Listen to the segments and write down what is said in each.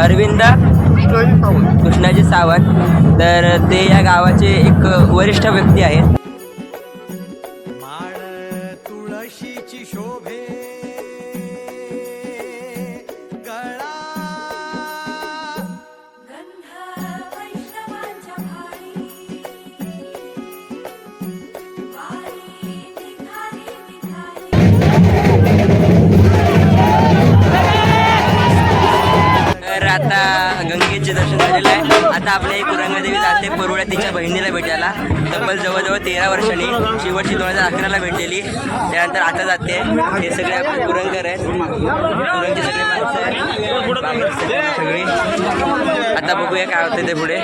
अरविंद कृष्णाजी सावंत. तर ते या गावाचे एक वरिष्ठ व्यक्ती आहेत. तुळशीची शोभे गळा तर आता गंगेचे दर्शन झालेलं आहे. आता आपल्या एक कुरंगादेवी जाते परुळ्या तिच्या बहिणीला भेटायला. तब्बल जवळजवळ 13 वर्षांनी, शेवटची 2011ला भेटलेली. त्यानंतर आता जाते. हे सगळे आपले कुरंगर आहेत, कुरंगची सगळी माणसं आहेत सगळी. आता बघूया काय होतं ते पुढे.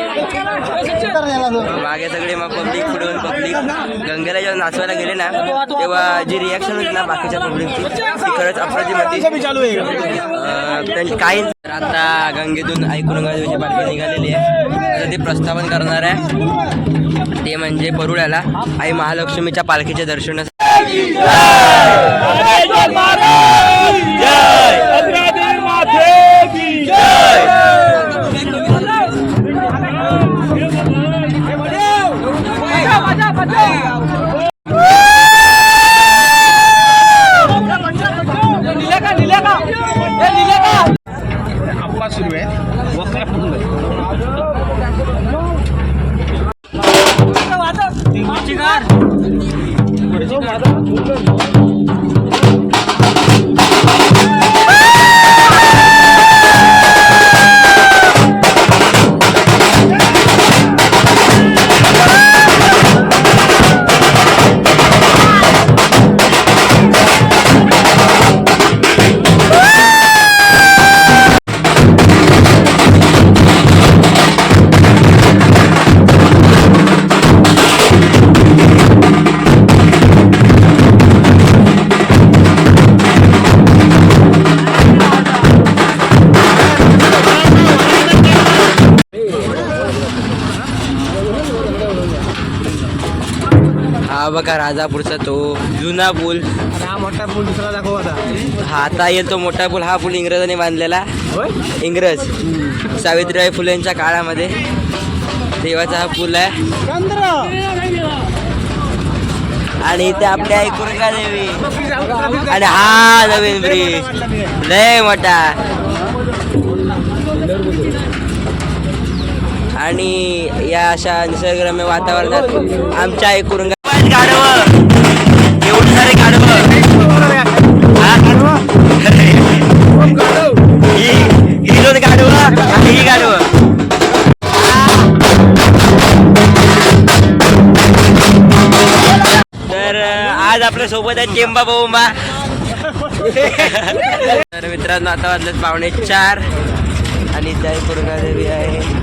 मागे सगळे मग पब्लिक, पुढे पब्लिक. गंगेला जेव्हा नाचवायला गेले ना तेव्हा जी रिॲक्शन होती ना बाकीच्या पब्लिकची ती खरंच अप्रतिम होती. काही आता गंगेतून आई कुरंगादेवीची पालखी निघालेली आहे. आता ते प्रस्थापन करणार आहे ते म्हणजे परुळ्याला आई महालक्ष्मीच्या पालखीचे दर्शन. सुरू आहे वक्र फुटलं हा बघा राजापूरचा तो जुना पूल. हा मोठा पूल दुसरा दाखव आता. हा आता येतो मोठा पूल. हा पूल इंग्रजांनी बांधलेला. इंग्रज सावित्रीबाई फुलेंच्या काळामध्ये देवाचा हा पूल आहे. आणि इथे आपल्या आई कुरंगादेवी आणि हा नवीन ब्रिज लय मोठा. आणि या अशा निसर्गरम्य वातावरणात आमच्या आई कुरंगा गाढवं एवढे सारे गाढवं ही दोन गाढवं आणि ही गाढवं. तर आज आपल्या सोबत आहे चेंबा बोंबा. तर मित्रांनो आता वाजलेत 3:45 आणि जय कुरंगादेवी आहे.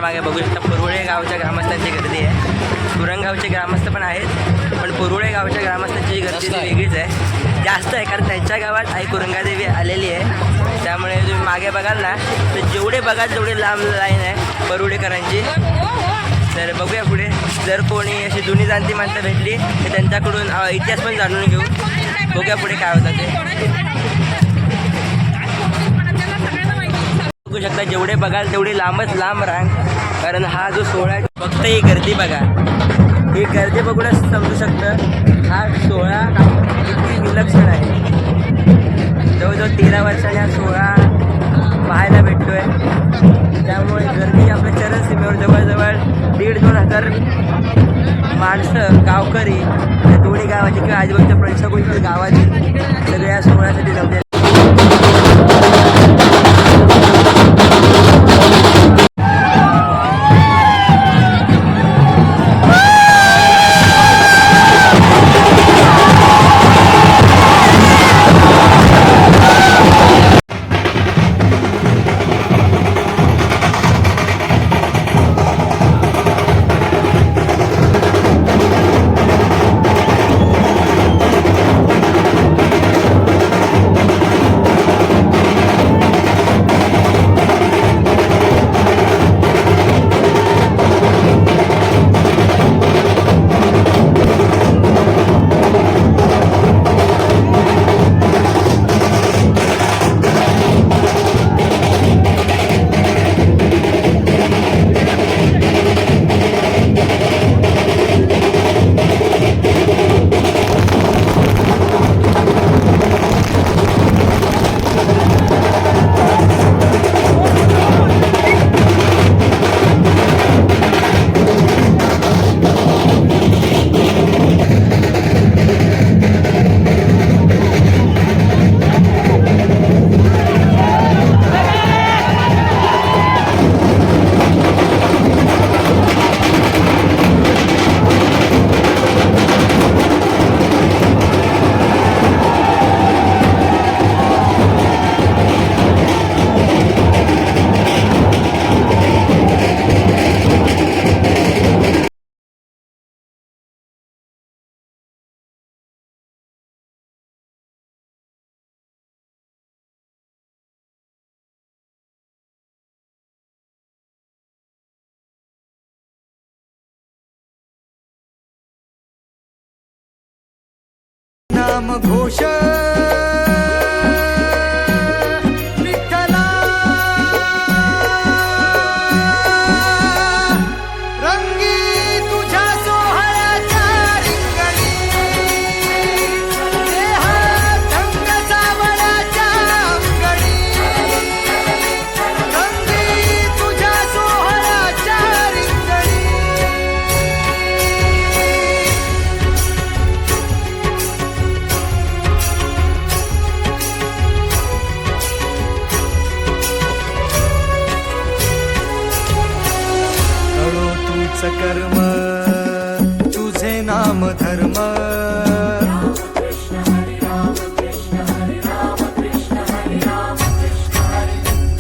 माझ्या मागे बघू शकता पुरुळे गावच्या ग्रामस्थांची गर्दी आहे. कुरंगावचे ग्रामस्थ पण आहेत, पण पुरुळे गावच्या ग्रामस्थांची गर्दी ती वेगळीच आहे, जास्त आहे. कारण त्यांच्या गावात आई कुरंगादेवी आलेली आहे. त्यामुळे तुम्ही मागे बघाल ना तर जेवढे बघाल तेवढे लांब लाईन आहे परुळेकरांची. तर बघूया पुढे जर कोणी अशी जुनी जाणती माणसं भेटली तर त्यांच्याकडून इतिहास पण जाणून घेऊ. बघूया पुढे काय होतं ते. बघू शकता जेवढे बघाल तेवढी लांबच लांब रांग. कारण हा जो सोहळा आहे फक्त ही गर्दी बघा, ही गर्दी बघूनच समजू शकतं हा सोहळा किती विलक्षण आहे. जवळजवळ 13 वर्षांनी हा सोहळा पाहायला भेटतोय. त्यामुळे गर्दी आपल्या चरणसीमेवर जवळजवळ 1,500-2,000 माणसं गावकरी या दोन्ही गावाची किंवा आजूबाजूच्या पंचकोटी गावातील सगळ्या या सोहळ्यासाठी जमले. नाम घोष विठ्ठला रंगी तुझ्या सोहळ्याच्या रिंगणी देहात ढंग सावळ्याच्या अंगणी रंगी तुझ्या सोहळ्याच्या रिंगणी कर्म तुझे नाम धर्म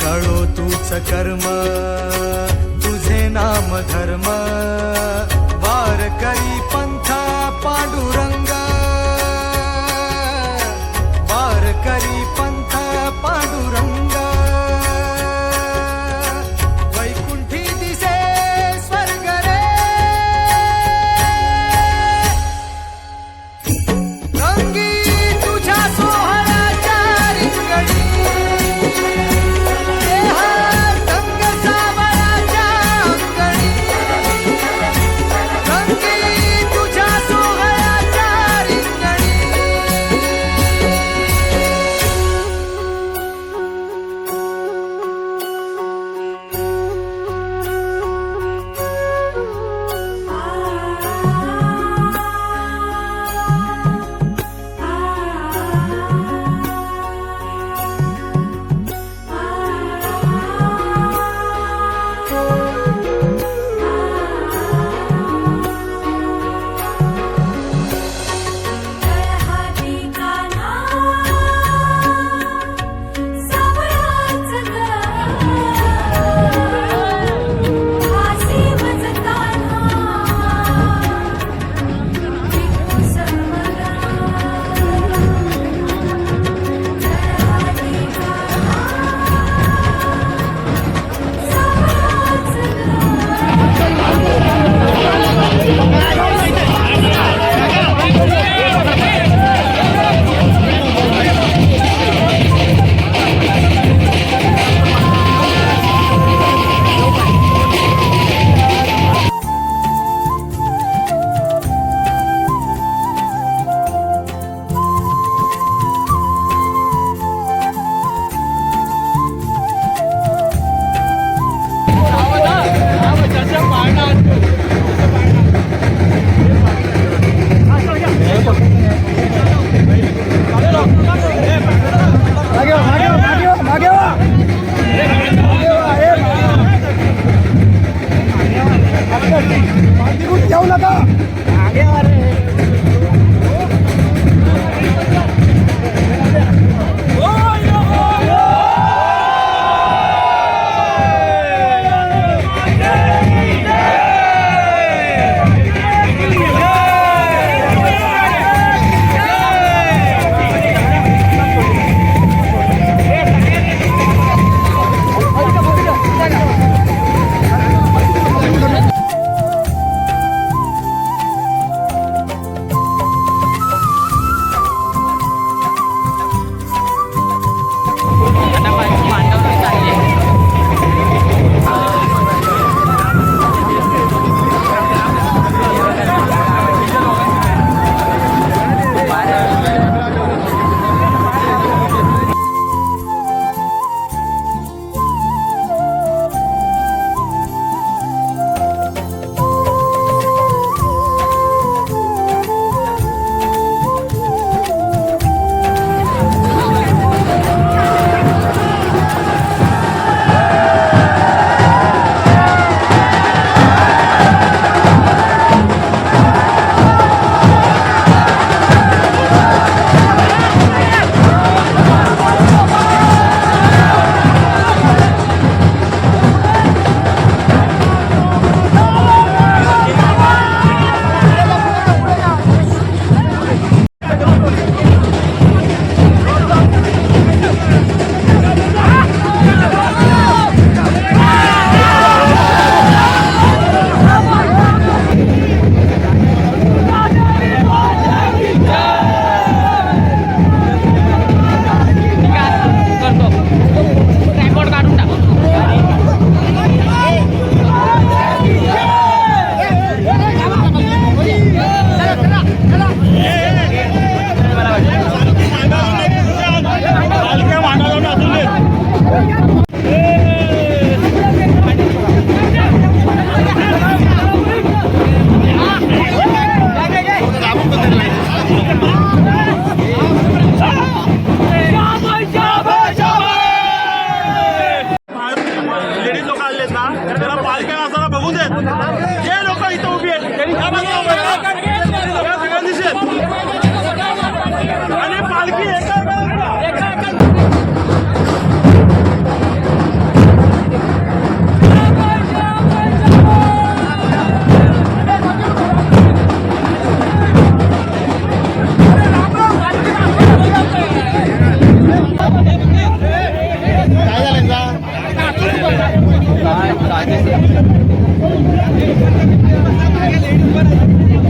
कळो तूच कर्म तुझे नाम धर्म वारकरी पंथा पांडुरंग वारकरी पंथा पांडुरंग वैकुंठी दिसे स्वर्ग रे रंगी तुझ्या सोहळ्याच्या रिंगणी देहात ढंग सावळ्याच्या अंगणी रंगी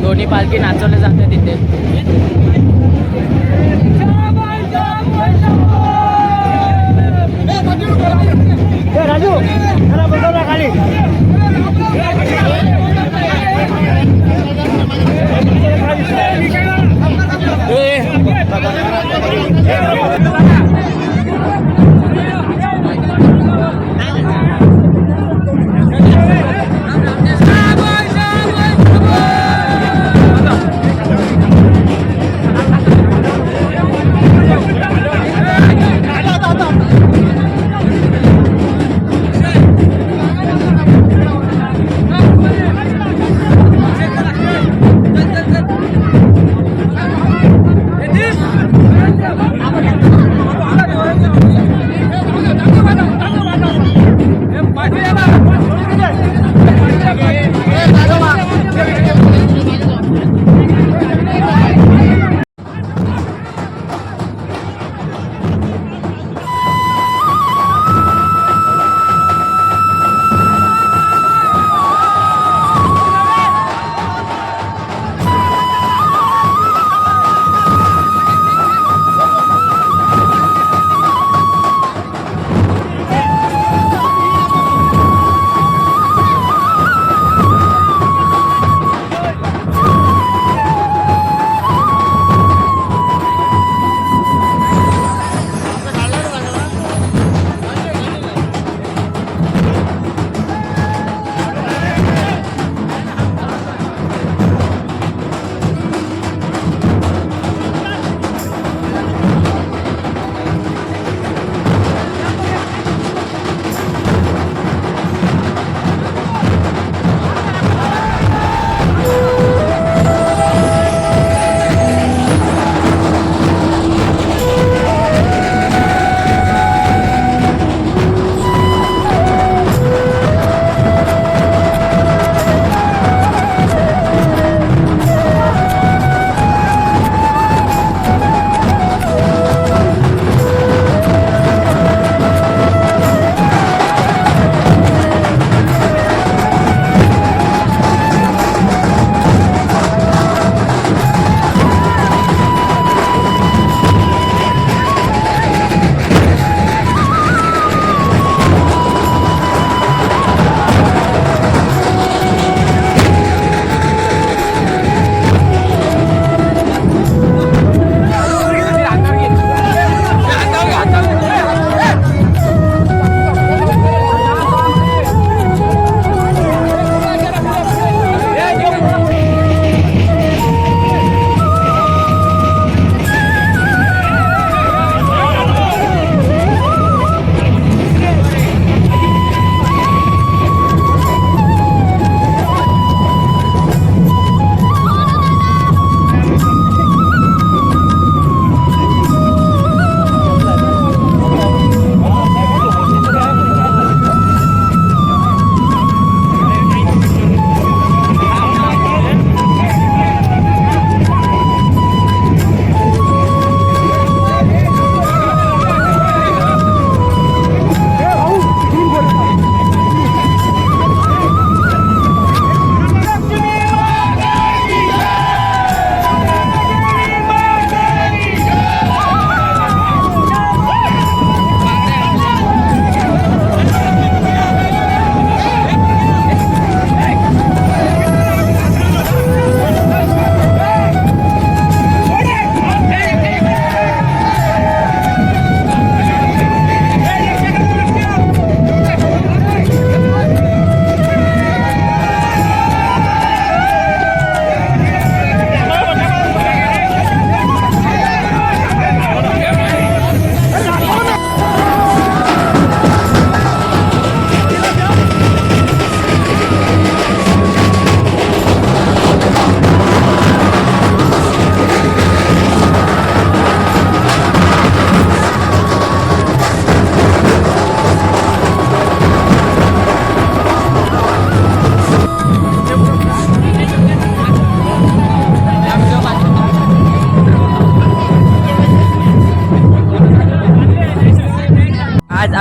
दोन्ही पालखी नाचवल्या जाते तिथे.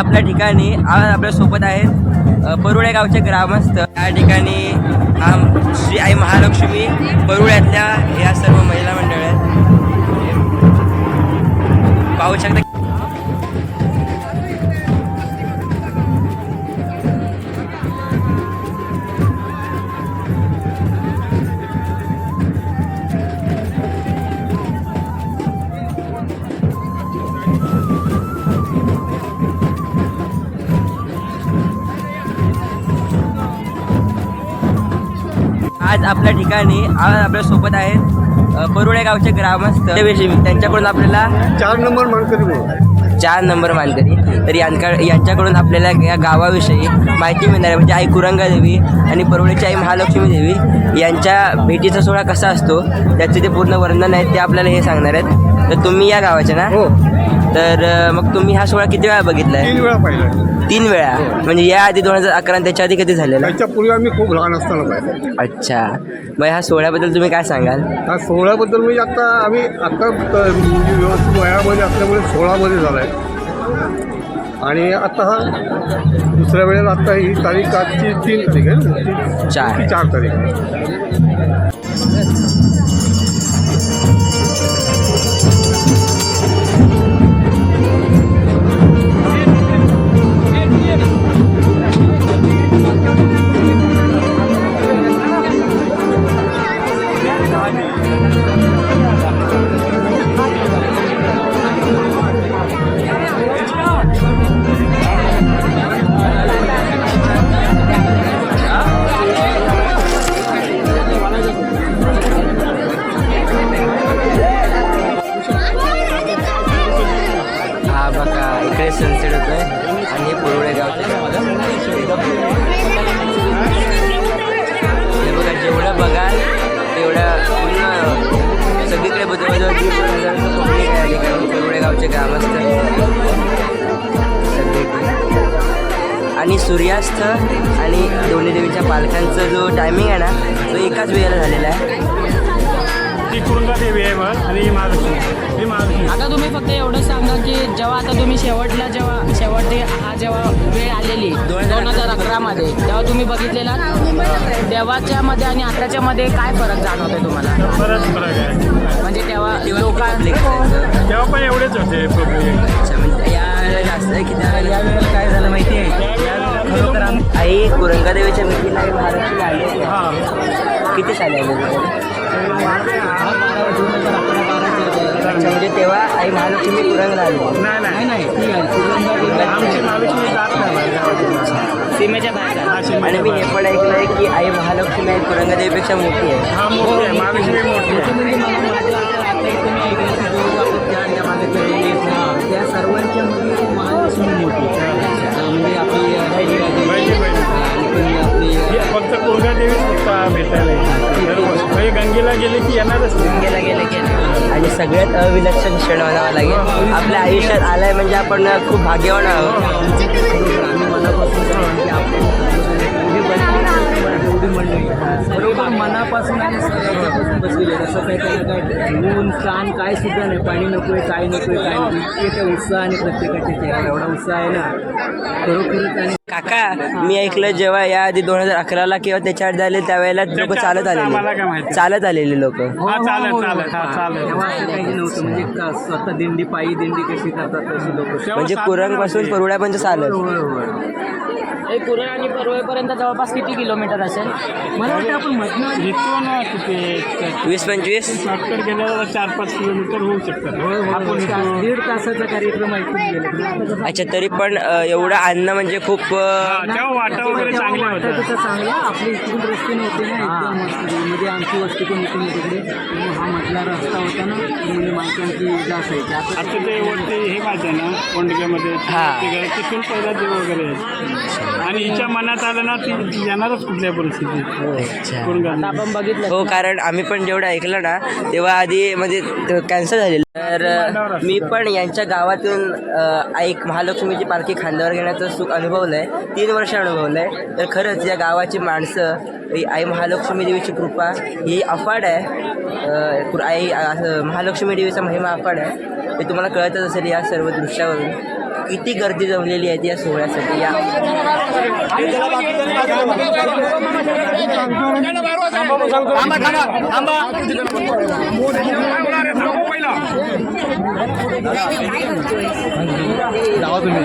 आपल्या ठिकाणी आज आपल्या सोबत आहेत परुळे गावचे ग्रामस्थ. या ठिकाणी श्री आई महालक्ष्मी परुळ्यातल्या या सर्व महिला मंडळ आहेत. पाहू शकता. आज आपल्या ठिकाणी आज आपल्या सोबत आहेत परुळे गावचे ग्रामस्थ. त्यांच्याकडून आपल्याला 4 नंबर मानकरी 4 नंबर मानकरी. तर यांच्याकडून आपल्याला या गावाविषयी माहिती मिळणार आहे. म्हणजे आई कुरंगा देवी आणि परुळेची आई महालक्ष्मी देवी यांच्या भेटीचा सोहळा कसा असतो त्याचे ते पूर्ण वर्णन आहे ते आपल्याला हे सांगणार आहेत. तर तुम्ही या गावाचे ना? हो. तर मग तुम्ही हा सोहळा किती वेळा बघितलाय? 3 वेळा पाहिलं. 3 वेळा. म्हणजे या आधी 2011 आणि त्याच्या आधी कधी झालेला? त्याच्यापूर्वी आम्ही खूप लहान असताना पाहिलं. अच्छा. मग ह्या सोहळ्याबद्दल तुम्ही काय सांगाल? हा सोहळ्याबद्दल म्हणजे आता व्यवस्थित वयामध्ये असल्यामुळे 16मध्ये झाला आहे. आणि आता हा दुसऱ्या वेळेला आता ही तारीख आजची 3 तारीख आहे. 4 तारीख आहे. हा बघा इकडे सनसेट होतोय आणि हे परुळे गावचं हे बघा. जेवढं बघाल तेवढं पूर्ण सगळीकडे जवळजवळ 1,500 पब्लिक आहे या ठिकाणी. परुळे गावचे ग्रामस्थ सगळीकडे. आणि सूर्यास्त आणि दोन्ही देवीच्या पालख्यांचा जो टायमिंग आहे ना तो एकाच वेळेला झालेला आहे. ती कुरंगा देवी आहे आणि ही महालक्ष्मी. आता तुम्ही फक्त एवढं सांगा की जेव्हा आता तुम्ही शेवटची जेव्हा वेळ आलेली 2011 मध्ये तेव्हा तुम्ही बघितलेला तेव्हाच्या मध्ये आणि आताच्या मध्ये काय फरक जाणवतोय तुम्हाला? बराच फरक आहे. म्हणजे तेव्हा तेव्हा पण एवढेच होते पब्लिक. अच्छा. म्हणजे या जास्त आहे की त्यावेळेला काय झालं माहिती आहे? खरोखर आई कुरंगा देवीच्या भेटीला आई महालक्ष्मी आले. हां. किती साली आले? अच्छा. म्हणजे तेव्हा आई महालक्ष्मी कुरंगला आली? नाही आमची महालक्ष्मी जात नाही सीमेच्या बाहेर. आणि मी हे पण ऐकलं आहे की आई महालक्ष्मी आई कुरंगा देवीपेक्षा मोठी आहे. हा मोठी आहे. महालक्ष्मी मोठी आहे. त्या सर्वांच्या मध्ये महालक्ष्मी मोठी म्हणजे आपली फक्त कुरंगा देवीच भेटायला म्हणजे गंगेला गेले की येणारच. गंगेला गेले की आणि सगळ्यात अविलक्षण क्षण म्हणावा लागेल आपल्या आयुष्यात आलाय म्हणजे आपण खूप भाग्यवान आहोत. आम्ही मनापासून एवढी मंडळी बरोबर मनापासून आणि सगळ्यापासून बसलेली आहे. असं काही त्यांना काय ऊन ताण काय सुद्धा नाही. पाणी नको आहे काय नको आहे काय नाही. इतके त्या उत्साह आणि प्रत्येकाच्या चेहऱ्यावर एवढा उत्साह आहे ना खरोखरच. आणि काका मी ऐकलं जेव्हा या आधी 2011 किंवा त्याच्या आधी झाले त्यावेळेला लोक चालत आलेले लोक. तेव्हा असं काही नव्हतं. म्हणजे स्वतः दिंडी पायी दिंडी कशी करतात तशी लोक. म्हणजे कुरंगपासून परुळ्यापर्यंत चालत. कुरण आणि परुळेपर्यंत जवळपास किती किलोमीटर असेल? मला वाटतं आपण मधनं 20-25 शॉर्टकट गेल्यावर 4-5 किलोमीटर होऊ शकतात. आपण 1.5 तासाचा कार्यक्रम ऐकून गेलो. अच्छा. तरी पण एवढं आणणं म्हणजे खूप तेव्हा वाटा वगैरे चांगले होते. तिथं चांगलं आपली इकडून रस्ते नव्हते ना एकदम मस्त. म्हणजे आमची वस्ती पण इकडून तिकडे हा म्हटला रस्ता होता ना म्हणजे माणसांची असायची. आता ते वरती हे माहिती आहे ना कोंडक्यामध्ये तिथून पहिला देव वगैरे आहे. आणि हिच्या मनात आलं ना ती येणारच कुठल्या परिस्थितीत. आता आपण बघितलं हो. कारण आम्ही पण जेवढं ऐकलं ना तेव्हा आधी म्हणजे कॅन्सल झालेलं. तर मी पण यांच्या गावातून एक महालक्ष्मीची पालखी खांद्यावर घेण्याचं सुख अनुभवलं आहे. 3 वर्ष अनुभवलं आहे. तर खरंच या गावाची माणसं ही आई महालक्ष्मी देवीची कृपा ही अफाट आहे. आई महालक्ष्मी देवीचा महिमा अफाट आहे. हे तुम्हाला कळतच असेल या सर्व दृश्यावरून. किती गर्दी जमलेली आहे या सोहळ्यासाठी या जावा तुम्ही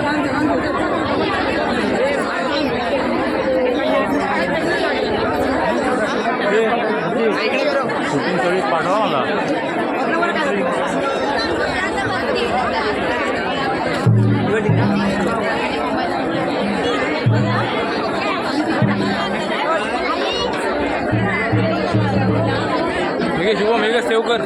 शूटिंग सगळी पाठवा मला मेघ सेव्ह कर